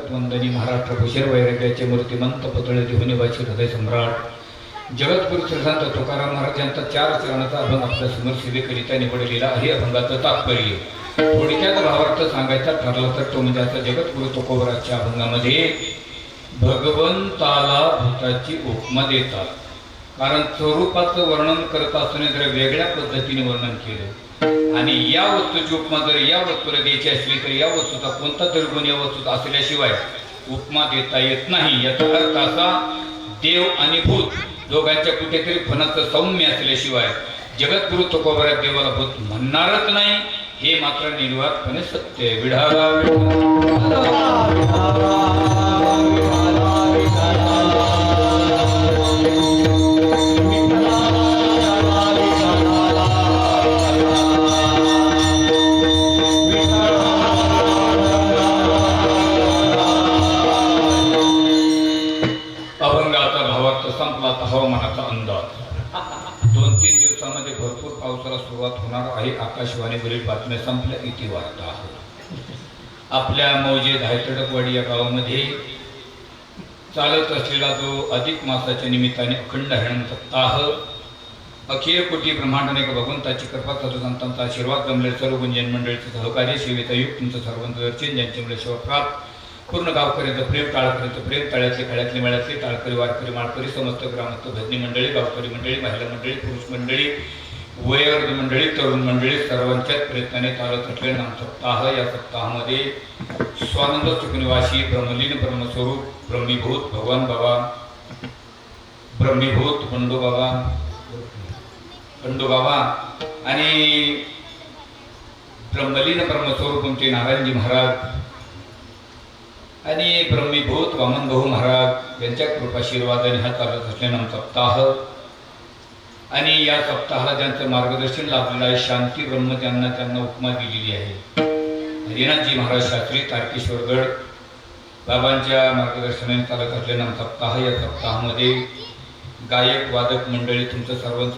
जगतवंदनी महाराष्ट्र भूषण वैराग्याचे मूर्तिमंत पुतळे देवनिवासी हृदय सम्राट जगद्गुरु श्रीसंत तुकाराम महाराज यांचा 4 चरणाचा अभंग आपल्या समोर सेवेकरिता निवडलेला आहे. अभंगाचं तात्पर्य थोडक्यात भावार्थ सांगायचा ठरला तर तो म्हणजे आता जगद्गुरु तुकोबराच्या अभंगामध्ये भगवंताला भूताची उपमा देतात. कारण स्वरूपाचं वर्णन करत असताना जर वेगळ्या पद्धतीने वर्णन केलं आणि या वस्तूची उपमा जर या वस्तूला द्यायची असली तर या वस्तूचा कोणता तरी गुण या वस्तूत असल्याशिवाय उपमा देता येत नाही. याचा अर्थ असा, देव आणि भूत दोघांच्या कुठेतरी फणाचं सौम्य असल्याशिवाय जगद्गुरु तुकोबरा देवाला भूत म्हणणारच नाही, हे मात्र निर्वातपणे सत्य आहे. विढाला अभंगाचा भावार्थ संपला. हवामानाचा अंदाज 2-3 दिवसामध्ये भरपूर पावसाला सुरुवात होणार आहे. आकाशवाणीवरील बातम्या संपल्या इति वार्ता आहे. आपल्या मौजे धायतडकवाडी या गावामध्ये चालत असलेला जो अधिक मासाच्या निमित्ताने अखंड हरण सप्ताह, अखिल कोटी ब्रह्मांडाने भगवंताची कृपा सदुसंतांचा आशीर्वाद जमले, सर्व गुंजन मंडळीचे सहकार्य सेवेचा युग तुमचं सर्वांचं दर्शन, ज्यांच्यामुळे शिवप्राप्त पूर्ण गावकऱ्यांचं प्रेम, टाळकऱ्यांचं प्रेम, तळ्यातले खळ्यातले मेळ्यातले टाळकरी वारकरी माळकरी समस्त ग्रामस्थ भजनी मंडळी, गावकरी मंडळी, महिला मंडळी, पुरुष मंडळी, वयोवृद्ध मंडळी, तरुण मंडळी सर्वांच्याच प्रयत्नाने चालत असलेले नाम सप्ताह. या सप्ताहामध्ये स्वानंद सुखनिवासी ब्रह्मलीन ब्रह्मस्वरूप ब्रह्मीभूत भगवान बाबा, ब्रह्मीभूत पंडू बाबा आणि ब्रह्मलीन ब्रह्मस्वरूप आमचे नारायणजी महाराज आणि ब्रह्मीभूत वामन भाऊ महाराज यांच्या कृपाशीर्वादाने हा चालत असलेला नाम सप्ताह. आणि या सप्ताहाला ज्यांचं मार्गदर्शन लाभलेलं आहे, शांती ब्रह्म त्यांना उपमा दिलेली आहे. हरिनाथजी महाराज शास्त्री तारकेश्वरगड बाबांच्या मार्गदर्शनाने चालत असलेला नाम सप्ताह. या सप्ताहामध्ये गायक वादक मंडळी तुमचं सर्वांचं